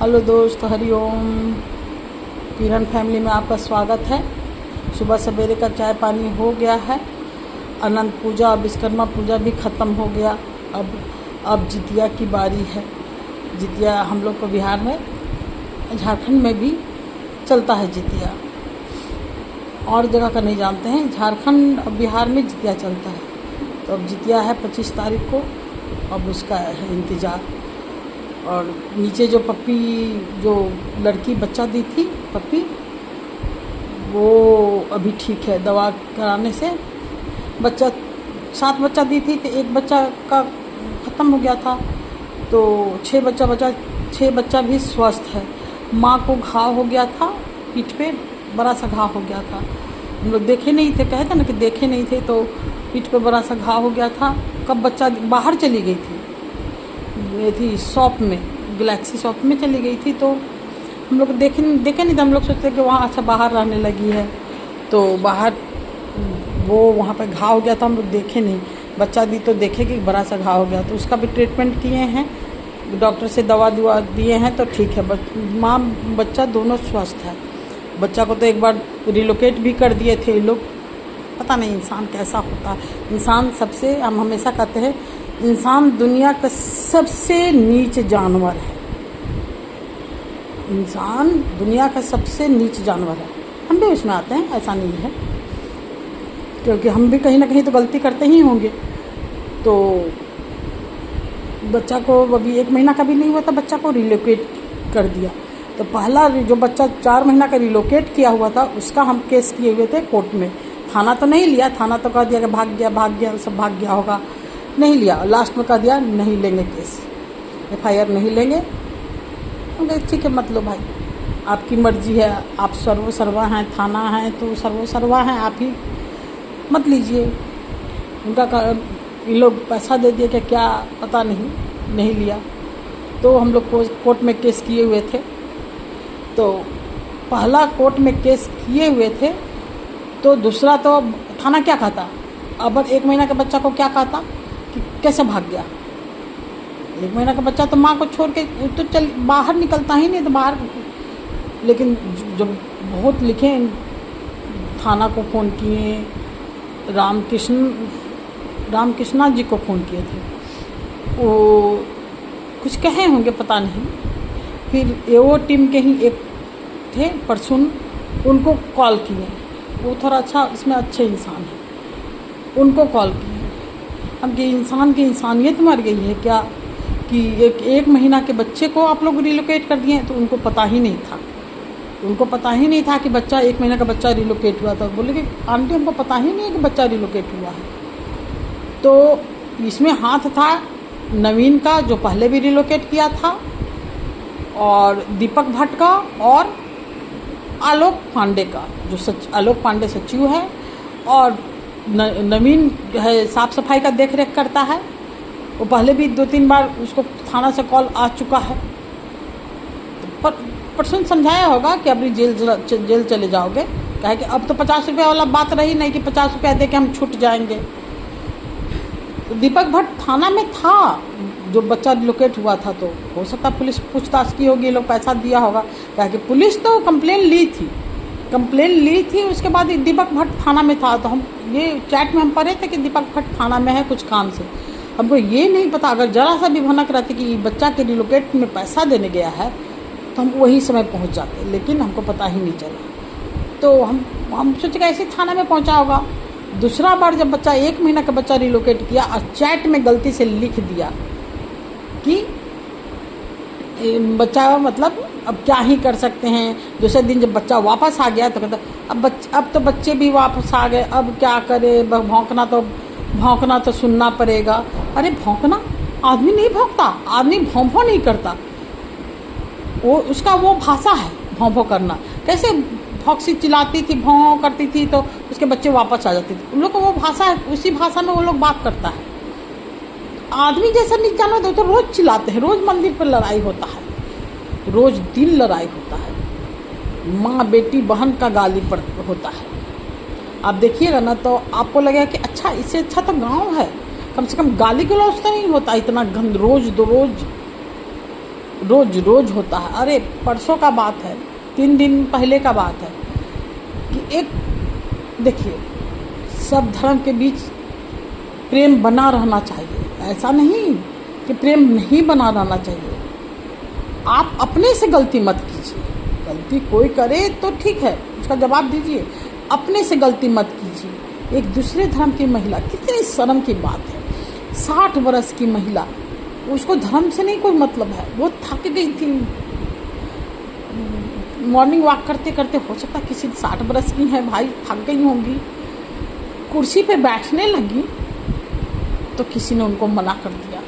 Hello दोस्त, हरिओम। किरण family में आपका स्वागत है। सुबह सवेरे का चाय पानी हो गया है। अनंत पूजा और विश्वकर्मा पूजा भी ख़त्म हो गया। अब जितिया की बारी है। जितिया हम लोग को बिहार में, झारखंड में भी चलता है जितिया। और जगह का नहीं जानते हैं, झारखंड और बिहार में जितिया चलता है। तो अब जितिया है 25 तारीख को। अब उसका है इंतज़ार। और नीचे जो पप्पी, जो लड़की बच्चा दी थी पप्पी, वो अभी ठीक है। दवा कराने से बच्चा 7 बच्चा दी थी, तो एक बच्चा का ख़त्म हो गया था, तो 6 बच्चा बचा। 6 बच्चा भी स्वस्थ है। माँ को घाव हो गया था, पीठ पे बड़ा सा घाव हो गया था। हम लोग देखे नहीं थे, कहे थे ना कि देखे नहीं थे, तो पीठ पे बड़ा सा घाव हो गया था। कब बच्चा बाहर चली गई थी, ये थी शॉप में, गैलेक्सी शॉप में चली गई थी, तो हम लोग देखे नहीं थे। हम लोग सोचते कि वहाँ अच्छा बाहर रहने लगी है, तो बाहर वो वहाँ पे घाव हो गया था। हम लोग देखे नहीं, बच्चा दी तो देखे कि बड़ा सा घाव हो गया, तो उसका भी ट्रीटमेंट किए हैं, डॉक्टर से दवा दिए हैं, तो ठीक है। माँ बच्चा दोनों स्वस्थ है। बच्चा को तो एक बार रिलोकेट भी कर दिए थे ये लोग। पता नहीं इंसान कैसा होता है। इंसान सबसे, हम हमेशा कहते हैं, इंसान दुनिया का सबसे नीच जानवर है। इंसान दुनिया का सबसे नीच जानवर है। हम भी उसमें आते हैं, ऐसा नहीं है, क्योंकि हम भी कहीं ना कहीं तो गलती करते ही होंगे। तो बच्चा को अभी 1 महीना का भी नहीं हुआ था, बच्चा को रिलोकेट कर दिया। तो पहला जो बच्चा 4 महीना का रिलोकेट किया हुआ था, उसका हम केस किए हुए थे कोर्ट में। थाना तो नहीं लिया, थाना तो कह दिया कि भाग गया सब भाग गया होगा, नहीं लिया। लास्ट में कह दिया नहीं लेंगे केस, FIR नहीं लेंगे। ठीक है, मत लो भाई, आपकी मर्जी है, आप सर्वा हैं, थाना है तो सर्वा हैं, आप ही मत लीजिए। उनका ये लोग पैसा दे दिए कि क्या पता नहीं लिया। तो हम लोग कोर्ट में केस किए हुए थे। तो पहला कोर्ट में केस किए हुए थे, तो दूसरा तो थाना क्या कहता, अब 1 महीना के बच्चा को क्या कहता कि कैसे भाग गया। 1 महीना का बच्चा तो माँ को छोड़ के तो चल बाहर निकलता ही नहीं, तो बाहर। लेकिन जब बहुत लिखे, थाना को फ़ोन किए, रामकृष्णा जी को फ़ोन किए थे, वो कुछ कहे होंगे पता नहीं। फिर AO टीम के ही एक थे परसुन, उनको कॉल किए। वो थोड़ा अच्छा, इसमें अच्छे इंसान हैं, उनको कॉल किए। अब ये इंसान की इंसानियत मर गई है क्या कि 1 महीना के बच्चे को आप लोग रिलोकेट कर दिए। तो उनको पता ही नहीं था, कि बच्चा 1 महीना का बच्चा रिलोकेट हुआ था। बोले कि आंटी हमको पता ही नहीं है कि बच्चा रिलोकेट हुआ है। तो इसमें हाथ था नवीन का, जो पहले भी रिलोकेट किया था, और दीपक भट्ट का, और आलोक पांडे का, जो आलोक पांडे सचिव है, और नवीन है साफ सफाई का देख रेख करता है। वो पहले भी 2-3 बार उसको थाना से कॉल आ चुका है। पर परसों समझाया होगा कि अभी जेल चले जाओगे, कहे कि अब तो 50 रुपये वाला बात रही नहीं कि 50 रुपया दे के हम छूट जाएंगे। तो दीपक भट्ट थाना में था जो बच्चा रिलोकेट हुआ था, तो हो सकता पुलिस पूछताछ की होगी, लोग पैसा दिया होगा। कहे कि पुलिस तो कंप्लेन ली थी, उसके बाद दीपक भट्ट थाना में था। तो हम ये चैट में हम पढ़े थे कि दीपक भट्ट थाना में है कुछ काम से। हमको ये नहीं पता, अगर जरा सा भी भनक रहती कि बच्चा के रिलोकेट में पैसा देने गया है, तो हम वही समय पहुंच जाते, लेकिन हमको पता ही नहीं चला। तो हम सोचे कि ऐसे थाना में पहुंचा होगा। दूसरा बार जब बच्चा 1 महीना का बच्चा रिलोकेट किया, और चैट में गलती से लिख दिया कि बच्चा, मतलब अब क्या ही कर सकते हैं। दूसरे दिन जब बच्चा वापस आ गया तो कहता अब तो बच्चे भी वापस आ गए, अब क्या करे, भौंकना तो सुनना पड़ेगा। अरे भौंकना, आदमी नहीं भौंकता, आदमी भौं नहीं करता, वो उसका वो भाषा है भौं करना। कैसे भौंकसी चिल्लाती थी, भौं करती थी, तो उसके बच्चे वापस आ जाते थे। उन लोग को वो भाषा है, उसी भाषा में वो लोग बात करता है। आदमी जैसा नहीं जाना तो रोज़ चिल्लाते हैं, रोज़ मंदिर पर लड़ाई होता है, रोज़ दिन लड़ाई होता है, माँ बेटी बहन का गाली पर होता है। आप देखिएगा ना तो आपको लगेगा कि अच्छा, इससे अच्छा तो गांव है, कम से कम गाली गलौज तो नहीं होता इतना गंद। रोज रोज होता है। अरे परसों का बात है, 3 दिन पहले का बात है कि एक देखिए, सब धर्म के बीच प्रेम बना रहना चाहिए, ऐसा नहीं कि प्रेम नहीं बना रहना चाहिए। आप अपने से गलती मत कीजिए, गलती कोई करे तो ठीक है, उसका जवाब दीजिए, अपने से गलती मत कीजिए। एक दूसरे धर्म की महिला, कितनी शर्म की बात है, 60 वर्ष की महिला, उसको धर्म से नहीं कोई मतलब है, वो थक गई थी मॉर्निंग वॉक करते करते, हो सकता है किसी 60 वर्ष की है भाई, थक गई होंगी, कुर्सी पे बैठने लगी तो किसी ने उनको मना कर दिया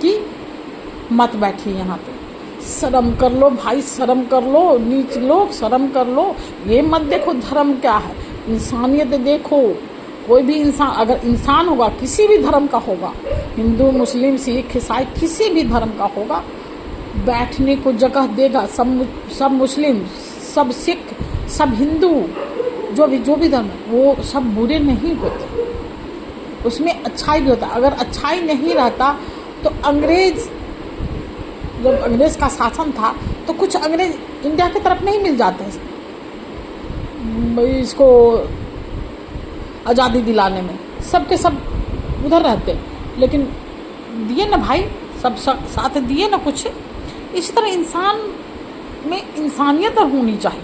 कि मत बैठिए यहाँ पे, शर्म कर लो भाई, शर्म कर लो, नीच लोग शर्म कर लो, ये मत देखो धर्म क्या है, इंसानियत देखो। कोई भी इंसान अगर इंसान होगा, किसी भी धर्म का होगा, हिंदू मुस्लिम सिख ईसाई किसी भी धर्म का होगा, बैठने को जगह देगा। सब मुस्लिम, सब सिख, सब हिंदू, जो भी धर्म, वो सब बुरे नहीं होते, उसमें अच्छाई भी होता। अगर अच्छाई नहीं रहता तो जब अंग्रेज का शासन था तो कुछ अंग्रेज इंडिया की तरफ नहीं मिल जाते इसको आज़ादी दिलाने में, सब के सब उधर रहते, लेकिन दिए ना भाई, सब साथ दिए ना कुछ। इसी तरह इंसान में इंसानियत होनी चाहिए।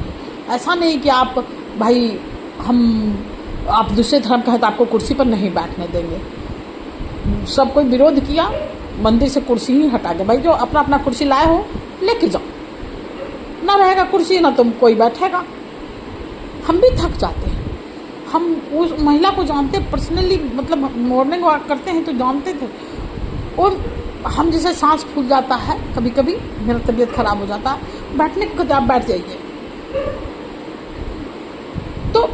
ऐसा नहीं कि आप भाई आप दूसरे धर्म का है तो आपको कुर्सी पर नहीं बैठने देंगे। सब कोई विरोध किया, मंदिर से कुर्सी ही हटा के, भाई जो अपना अपना कुर्सी लाए हो लेके जाओ, ना रहेगा कुर्सी ना तुम कोई बैठेगा। हम भी थक जाते हैं, हम उस महिला को जानते पर्सनली, मतलब मॉर्निंग वॉक करते हैं तो जानते थे, और हम जैसे सांस फूल जाता है कभी कभी, मेरा तबीयत खराब हो जाता है, बैठने को कहते आप बैठ जाइए। तो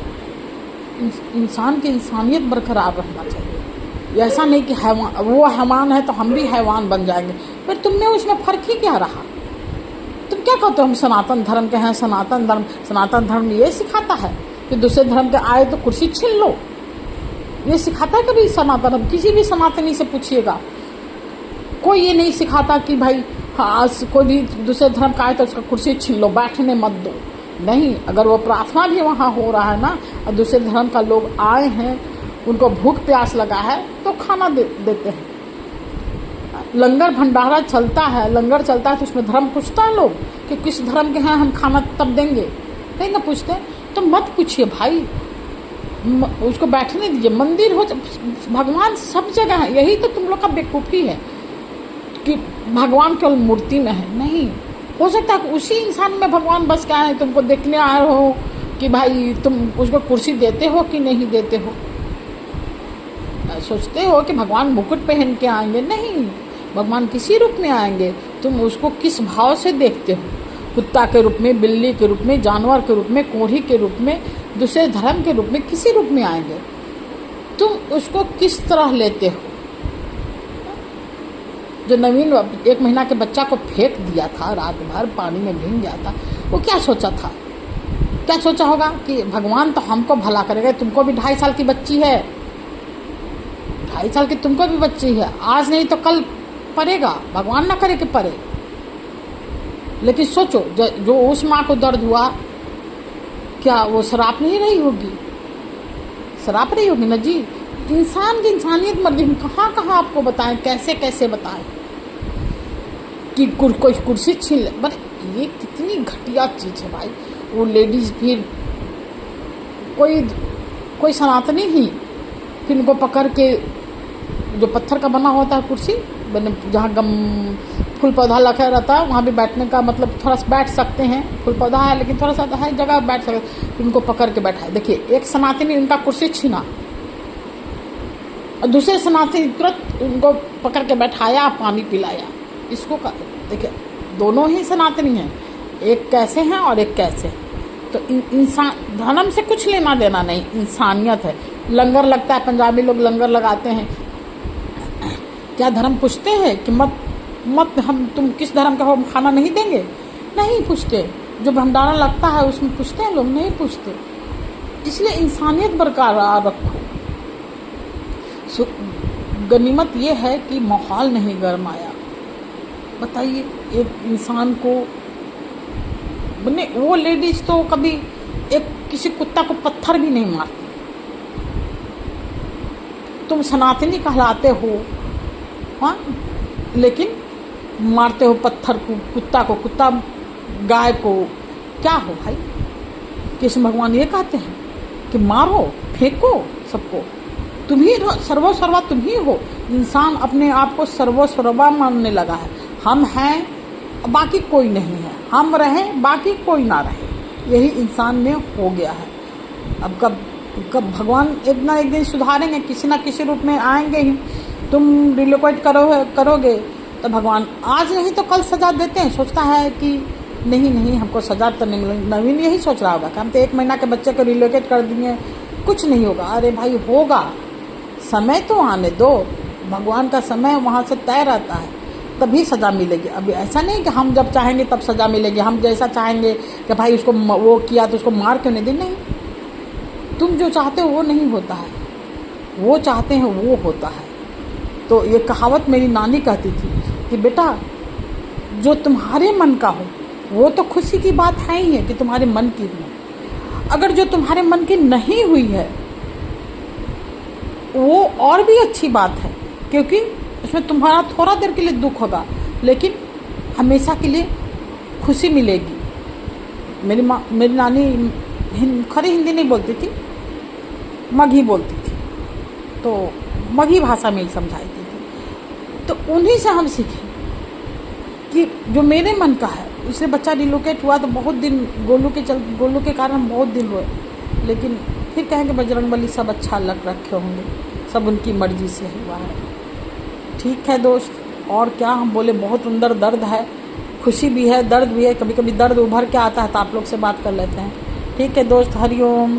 इंसान की इंसानियत बरकरार रहना चाहिए। ऐसा नहीं कि हैवान, वो हैवान है तो हम भी हैवान बन जाएंगे, पर तुम में उसमें फ़र्क ही क्या रहा? तुम क्या कहते हो हम सनातन धर्म के हैं, सनातन धर्म ये सिखाता है कि दूसरे धर्म के आए तो कुर्सी छीन लो, ये सिखाता है कभी सनातन? किसी भी सनातनी से पूछिएगा, कोई ये नहीं सिखाता कि भाई हाँ कोई भी दूसरे धर्म का आए तो उसका कुर्सी छीन लो, बैठने मत दो। नहीं, अगर वो प्रार्थना भी वहाँ हो रहा है ना, और दूसरे धर्म का लोग आए हैं, उनको भूख प्यास लगा है तो खाना देते हैं। लंगर भंडारा चलता है, लंगर चलता है तो उसमें धर्म पूछता है लोग कि किस धर्म के हैं, हम खाना तब देंगे, नहीं ना पूछते? तो मत पूछिए भाई, उसको बैठने दीजिए। मंदिर हो, भगवान सब जगह है, यही तो तुम लोग का बेवकूफ़ी है कि भगवान केवल मूर्ति में है। नहीं, हो सकता है उसी इंसान में भगवान बस के आए, तुमको देखने आए हो कि भाई तुम उसको कुर्सी देते हो कि नहीं देते हो। सोचते हो कि भगवान मुकुट पहन के आएंगे, नहीं, भगवान किसी रूप में आएंगे, तुम उसको किस भाव से देखते हो, कुत्ता के रूप में, बिल्ली के रूप में, जानवर के रूप में, कोढ़ी के रूप में, दूसरे धर्म के रूप में, किसी रूप में आएंगे, तुम उसको किस तरह लेते हो। जो नवीन 1 महीना के बच्चा को फेंक दिया था, रात भर पानी में भीग गया था, वो क्या सोचा था? क्या सोचा होगा कि भगवान तो हमको भला करेगा, तुमको भी 2.5 साल की बच्ची है, 2.5 साल की तुमको भी बच्ची है, आज नहीं तो कल पड़ेगा, भगवान ना करे कि पड़े। लेकिन सोचो, जो उस माँ को दर्द हुआ, क्या वो शराब नहीं रही होगी? शराब रही होगी ना जी। इंसान की इंसानियत मर्जी कहाँ कहाँ आपको बताएं, कैसे कैसे बताएं कि कोई कुर्सी छीन ले। बट ये कितनी घटिया चीज़ है भाई। वो लेडीज़ फिर कोई सनातनी ही फिर उनको पकड़ के, जो पत्थर का बना होता है कुर्सी, जहाँ फूल पौधा लगा रहता है वहाँ भी बैठने का मतलब थोड़ा सा बैठ सकते हैं, फूल पौधा है लेकिन थोड़ा सा है जगह बैठ सकते, फिर उनको पकड़ के बैठा। देखिए, एक सनातनी उनका कुर्सी छीना और दूसरे सनातनी तुरंत उनको पकड़ के बैठाया, पानी पिलाया। इसको देखिए, दोनों ही सनातनी हैं, एक कैसे हैं और एक कैसे। तो इंसान धर्म से कुछ लेना देना नहीं, इंसानियत है। लंगर लगता है, पंजाबी लोग लंगर लगाते हैं, क्या धर्म पूछते हैं कि मत तुम किस धर्म का हो, हम खाना नहीं देंगे? नहीं पूछते। जो भंडारा लगता है उसमें पूछते हैं लोग? नहीं पूछते। इसलिए इंसानियत बरकरार रखो। गनीमत ये है कि माहौल नहीं गरमाया, बताइए एक इंसान को बने, वो लेडीज तो कभी एक किसी कुत्ता को पत्थर भी नहीं मारती। तुम सनातनी कहलाते हो, हाँ, लेकिन मारते हो पत्थर को, कुत्ता को, कुत्ता गाय को। क्या हो भाई? कृष्ण भगवान ये कहते हैं कि मारो, फेंको सबको, तुम ही सर्वस्वर्वा, तुम ही हो। इंसान अपने आप को सर्वस्वर्वा मानने लगा है। हम हैं, बाकी कोई नहीं है, हम रहें, बाकी कोई ना रहे, यही इंसान में हो गया है। अब कब भगवान एक ना एक दिन सुधारेंगे, किसी ना किसी रूप में आएंगे ही। तुम रिलोकेट करोगे तो भगवान आज नहीं तो कल सजा देते हैं। सोचता है कि नहीं हमको सजा तो नहीं मिलेगी। नवीन यही सोच रहा होगा कि हम तो 1 महीना के बच्चे को रिलोकेट कर देंगे, कुछ नहीं होगा। अरे भाई होगा, समय तो आने दो, भगवान का समय वहाँ से तय रहता है, तभी सज़ा मिलेगी। अभी ऐसा नहीं कि हम जब चाहेंगे तब सज़ा मिलेगी, हम जैसा चाहेंगे कि भाई उसको वो किया तो उसको मार क्यों नहीं दे। नहीं, तुम जो चाहते हो वो नहीं होता है, वो चाहते हैं वो होता है। तो ये कहावत मेरी नानी कहती थी कि बेटा जो तुम्हारे मन का हो वो तो खुशी की बात है ही है कि तुम्हारे मन की हो। अगर जो तुम्हारे मन की नहीं हुई है वो और भी अच्छी बात है, क्योंकि उसमें तुम्हारा थोड़ा देर के लिए दुख होगा लेकिन हमेशा के लिए खुशी मिलेगी। मेरी नानी खरी हिंदी नहीं बोलती थी, मगही बोलती थी, तो मगही भाषा में ही समझाती थी। तो उन्हीं से हम सीखे कि जो मेरे मन का है, उससे बच्चा रिलोकेट हुआ तो बहुत दिन गोलू के कारण बहुत दिन हुए, लेकिन फिर कहेंगे बजरंगबली सब अच्छा लग रखे होंगे, सब उनकी मर्जी से हुआ है। ठीक है दोस्त, और क्या हम बोले, बहुत अंदर दर्द है, खुशी भी है, दर्द भी है, कभी कभी दर्द उभर के आता है तो आप लोग से बात कर लेते हैं। ठीक है दोस्त, हरिओम।